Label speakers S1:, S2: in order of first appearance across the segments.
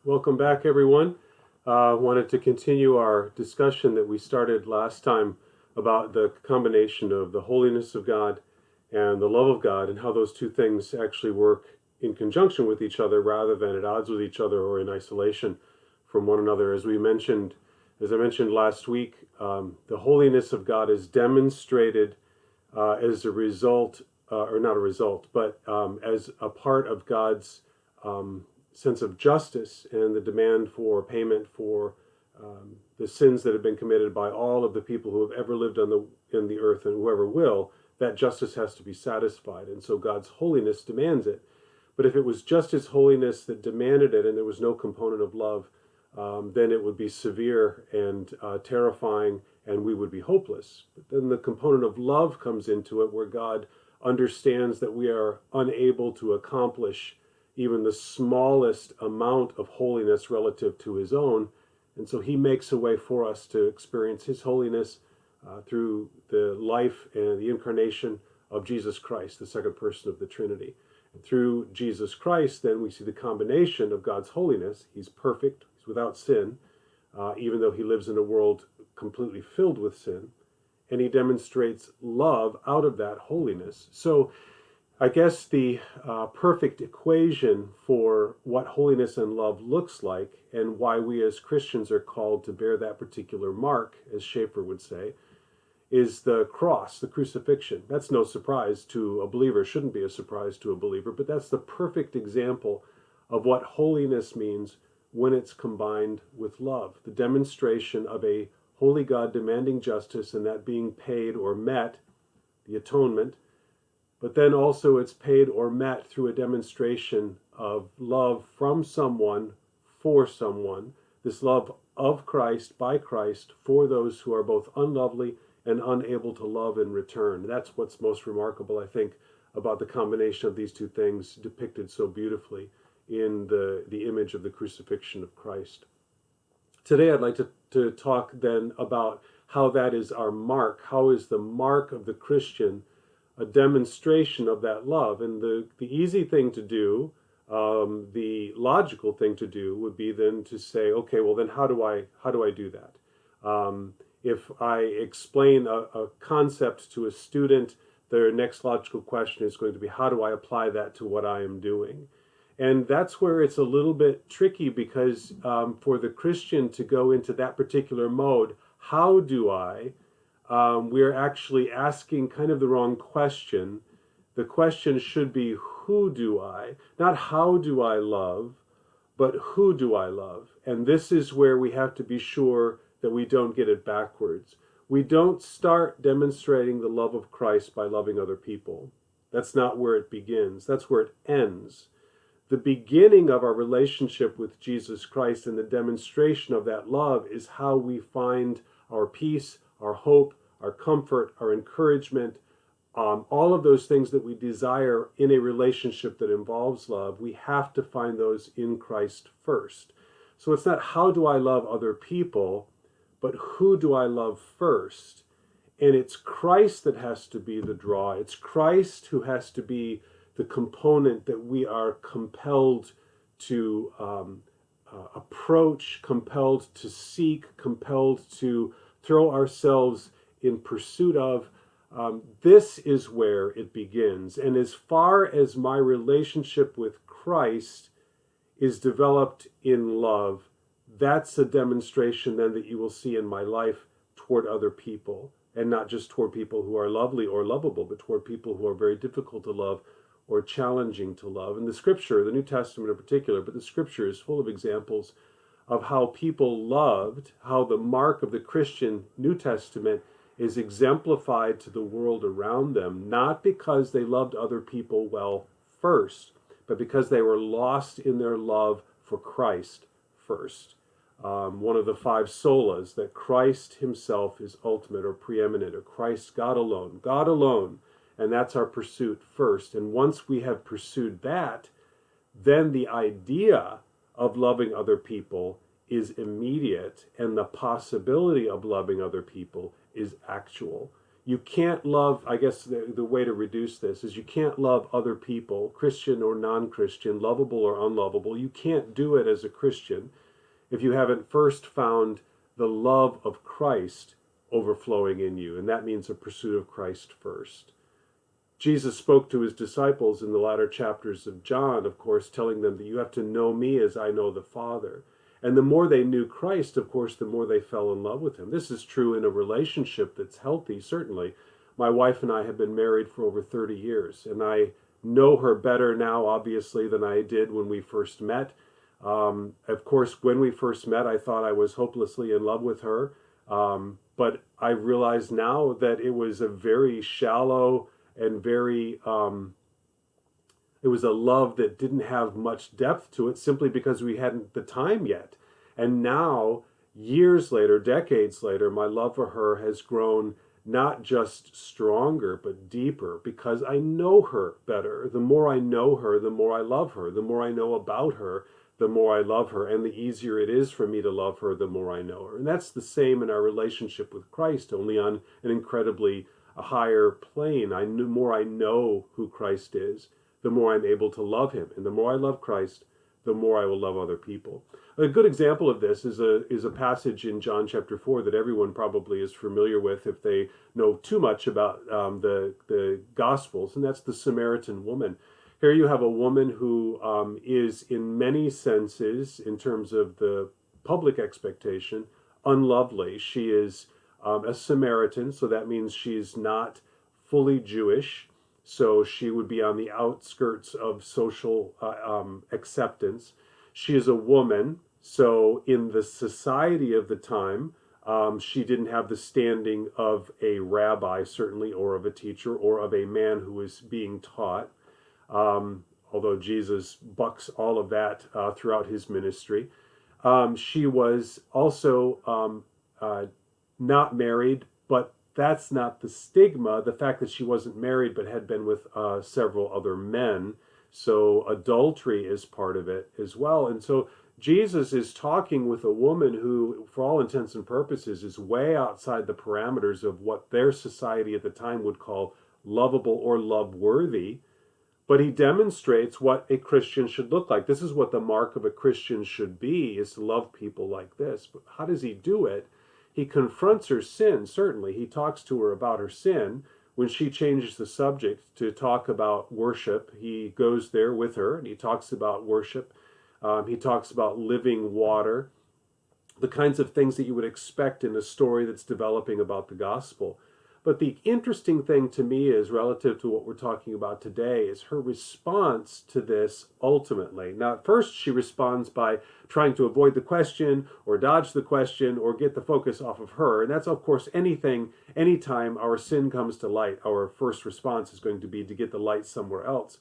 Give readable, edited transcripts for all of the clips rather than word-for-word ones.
S1: Welcome back, everyone. Wanted to continue our discussion that we started last time about the combination of the holiness of God and the love of God, and how those two things actually work in conjunction with each other rather than at odds with each other or in isolation from one another. As I mentioned last week, the holiness of God is demonstrated as a result, or not a result, but as a part of God's sense of justice and the demand for payment for the sins that have been committed by all of the people who have ever lived in the earth and whoever will. That justice has to be satisfied, and so God's holiness demands it. But if it was just His holiness that demanded it, and there was no component of love, then it would be severe and terrifying, and we would be hopeless. But then the component of love comes into it, where God understands that we are unable to accomplish even the smallest amount of holiness relative to His own. And so He makes a way for us to experience His holiness through the life and the incarnation of Jesus Christ, the second person of the Trinity. And through Jesus Christ, then we see the combination of God's holiness. He's perfect, He's without sin, even though He lives in a world completely filled with sin. And He demonstrates love out of that holiness. So I guess the perfect equation for what holiness and love looks like, and why we as Christians are called to bear that particular mark, as Schaeffer would say, is the cross, the crucifixion. That's no surprise to a believer, shouldn't be a surprise to a believer, but that's the perfect example of what holiness means when it's combined with love. The demonstration of a holy God demanding justice, and that being paid or met, the atonement, but then also it's paid or met through a demonstration of love from someone for someone, this love of Christ by Christ for those who are both unlovely and unable to love in return. That's what's most remarkable, I think, about the combination of these two things depicted so beautifully in the image of the crucifixion of Christ. Today I'd like to talk then about how that is our mark. How is the mark of the Christian a demonstration of that love? And the easy thing to do, the logical thing to do, would be then to say, okay, well then how do I do that? If I explain a concept to a student, their next logical question is going to be, how do I apply that to what I am doing? And that's where it's a little bit tricky, because for the Christian to go into that particular mode, how do I? We're actually asking kind of the wrong question. The question should be, who do I? Not how do I love, but who do I love? And this is where we have to be sure that we don't get it backwards. We don't start demonstrating the love of Christ by loving other people. That's not where it begins. That's where it ends. The beginning of our relationship with Jesus Christ and the demonstration of that love is how we find our peace, our hope, our comfort, our encouragement, all of those things that we desire in a relationship that involves love. We have to find those in Christ first. So it's not how do I love other people, but who do I love first? And it's Christ that has to be the draw. It's Christ who has to be the component that we are compelled to approach, compelled to seek, compelled to throw ourselves in pursuit of. This is where it begins. And as far as my relationship with Christ is developed in love, that's a demonstration then that you will see in my life toward other people, and not just toward people who are lovely or lovable, but toward people who are very difficult to love or challenging to love. And the Scripture, the New Testament in particular, but the Scripture is full of examples of how people loved, how the mark of the Christian New Testament is exemplified to the world around them, not because they loved other people well first, but because they were lost in their love for Christ first. One of the five solas, that Christ himself is ultimate or preeminent, or Christ, God alone, and that's our pursuit first. And once we have pursued that, then the idea of loving other people is immediate, and the possibility of loving other people is actual. You can't love, I guess the way to reduce this is you can't love other people, Christian or non-Christian, lovable or unlovable. You can't do it as a Christian if you haven't first found the love of Christ overflowing in you. And that means a pursuit of Christ first. Jesus spoke to his disciples in the latter chapters of John, of course, telling them that you have to know me as I know the Father. And the more they knew Christ, of course, the more they fell in love with him. This is true in a relationship that's healthy, certainly. My wife and I have been married for over 30 years, and I know her better now, obviously, than I did when we first met. Of course, when we first met, I thought I was hopelessly in love with her. But I realize now that it was a very shallow and very, it was a love that didn't have much depth to it simply because we hadn't the time yet. And now, years later, decades later, my love for her has grown not just stronger, but deeper because I know her better. The more I know her, the more I love her. The more I know about her, the more I love her. And the easier it is for me to love her, the more I know her. And that's the same in our relationship with Christ, only on an incredibly a higher plane. The more I know who Christ is, the more I'm able to love him. And the more I love Christ, the more I will love other people. A good example of this is a passage in John chapter 4 that everyone probably is familiar with if they know too much about the Gospels, and that's the Samaritan woman. Here you have a woman who is in many senses, in terms of the public expectation, unlovely. She is a Samaritan, so that means she's not fully Jewish, so she would be on the outskirts of social acceptance. She is a woman, so in the society of the time, she didn't have the standing of a rabbi, certainly, or of a teacher, or of a man who was being taught, although Jesus bucks all of that throughout his ministry. She was also not married, but that's not the stigma. The fact that she wasn't married but had been with several other men. So adultery is part of it as well. And so Jesus is talking with a woman who, for all intents and purposes, is way outside the parameters of what their society at the time would call lovable or love-worthy. But he demonstrates what a Christian should look like. This is what the mark of a Christian should be, is to love people like this. But how does he do it? He confronts her sin, certainly. He talks to her about her sin. When she changes the subject to talk about worship, he goes there with her and he talks about worship. He talks about living water, the kinds of things that you would expect in a story that's developing about the gospel. But the interesting thing to me is, relative to what we're talking about today, is her response to this ultimately. Now, at first she responds by trying to avoid the question or dodge the question or get the focus off of her. And that's, of course, anytime our sin comes to light, our first response is going to be to get the light somewhere else.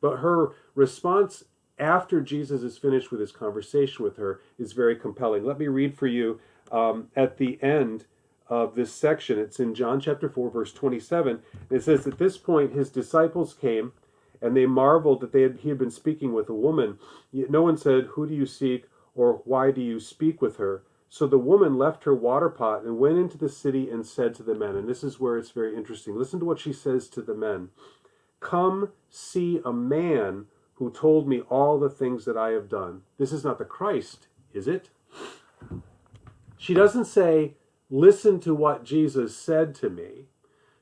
S1: But her response after Jesus is finished with his conversation with her is very compelling. Let me read for you at the end of this section. It's in John chapter 4, verse 27. It says, at this point his disciples came, and they marveled that he had been speaking with a woman. Yet no one said, who do you seek, or why do you speak with her? So the woman left her water pot and went into the city and said to the men, and this is where it's very interesting. Listen to what she says to the men. Come see a man who told me all the things that I have done. This is not the Christ, is it? She doesn't say, listen to what Jesus said to me.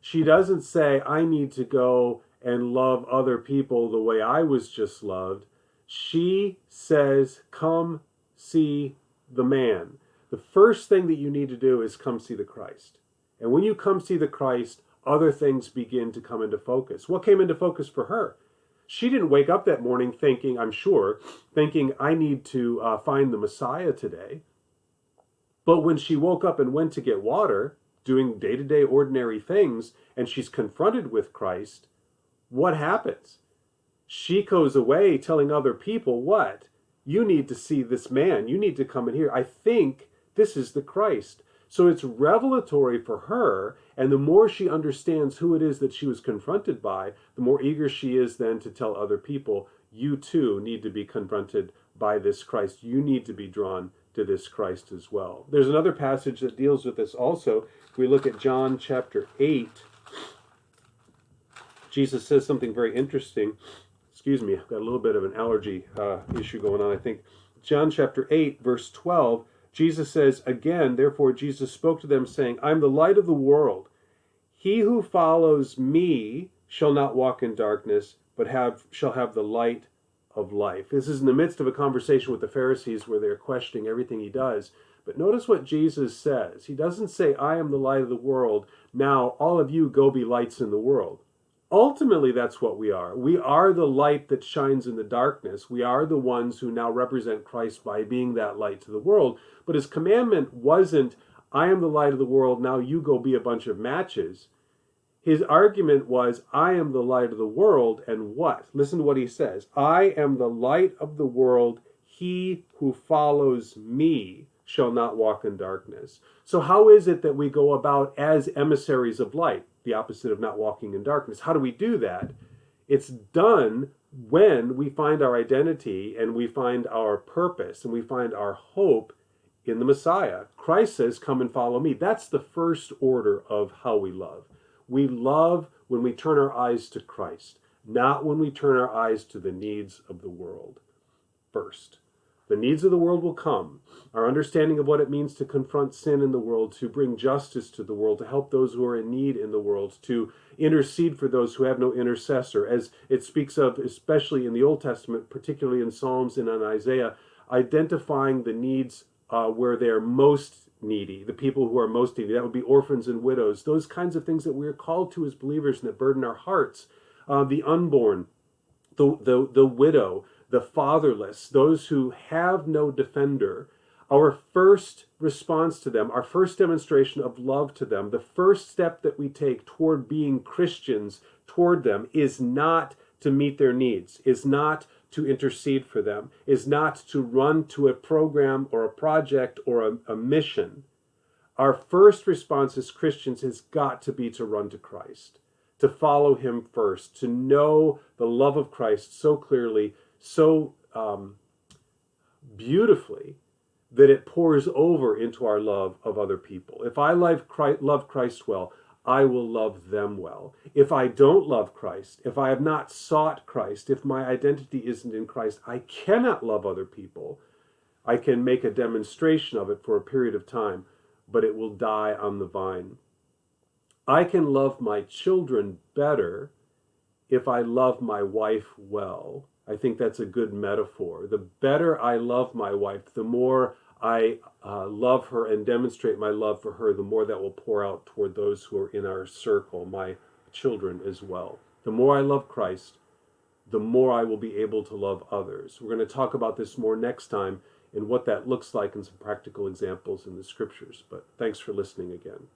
S1: She doesn't say, I need to go and love other people the way I was just loved. She says, come see the man. The first thing that you need to do is come see the Christ. And when you come see the Christ, other things begin to come into focus. What came into focus for her? She didn't wake up that morning thinking, I'm sure, I need to find the Messiah today. But when she woke up and went to get water, doing day-to-day ordinary things, and she's confronted with Christ, what happens? She goes away telling other people, what? You need to see this man. You need to come in here. I think this is the Christ. So it's revelatory for her, and the more she understands who it is that she was confronted by, the more eager she is then to tell other people, you too need to be confronted by this Christ. You need to be drawn to this Christ as well. There's another passage that deals with this also. If we look at John chapter 8, Jesus says something very interesting. Excuse me, I've got a little bit of an allergy issue going on, I think. John chapter 8, verse 12, Jesus says, again, therefore Jesus spoke to them, saying, I am the light of the world. He who follows me shall not walk in darkness, but shall have the light of life. This is in the midst of a conversation with the Pharisees where they're questioning everything he does. But notice what Jesus says. He doesn't say, I am the light of the world. Now all of you go be lights in the world. Ultimately, that's what we are. We are the light that shines in the darkness. We are the ones who now represent Christ by being that light to the world. But his commandment wasn't, I am the light of the world, now you go be a bunch of matches. His argument was, I am the light of the world, and what? Listen to what he says. I am the light of the world. He who follows me shall not walk in darkness. So how is it that we go about as emissaries of light? The opposite of not walking in darkness. How do we do that? It's done when we find our identity and we find our purpose and we find our hope in the Messiah. Christ says, come and follow me. That's the first order of how we love. We love when we turn our eyes to Christ, not when we turn our eyes to the needs of the world. First, the needs of the world will come. Our understanding of what it means to confront sin in the world, to bring justice to the world, to help those who are in need in the world, to intercede for those who have no intercessor, as it speaks of, especially in the Old Testament, particularly in Psalms and in Isaiah, identifying the needs where they're most needy, the people who are most needy. That would be orphans and widows, those kinds of things that we are called to as believers and that burden our hearts. The unborn, the widow, the fatherless, those who have no defender. Our first response to them, our first demonstration of love to them, the first step that we take toward being Christians toward them is not to meet their needs, is not to intercede for them, is not to run to a program or a project or a mission. Our first response as Christians has got to be to run to Christ, to follow him first, to know the love of Christ so clearly, so beautifully, that it pours over into our love of other people. If I love Christ well, I will love them well. If I don't love Christ, if I have not sought Christ, if my identity isn't in Christ, I cannot love other people. I can make a demonstration of it for a period of time, but it will die on the vine. I can love my children better if I love my wife well. I think that's a good metaphor. The better I love my wife, the more I love her and demonstrate my love for her, the more that will pour out toward those who are in our circle, my children as well. The more I love Christ, the more I will be able to love others. We're going to talk about this more next time and what that looks like in some practical examples in the scriptures. But thanks for listening again.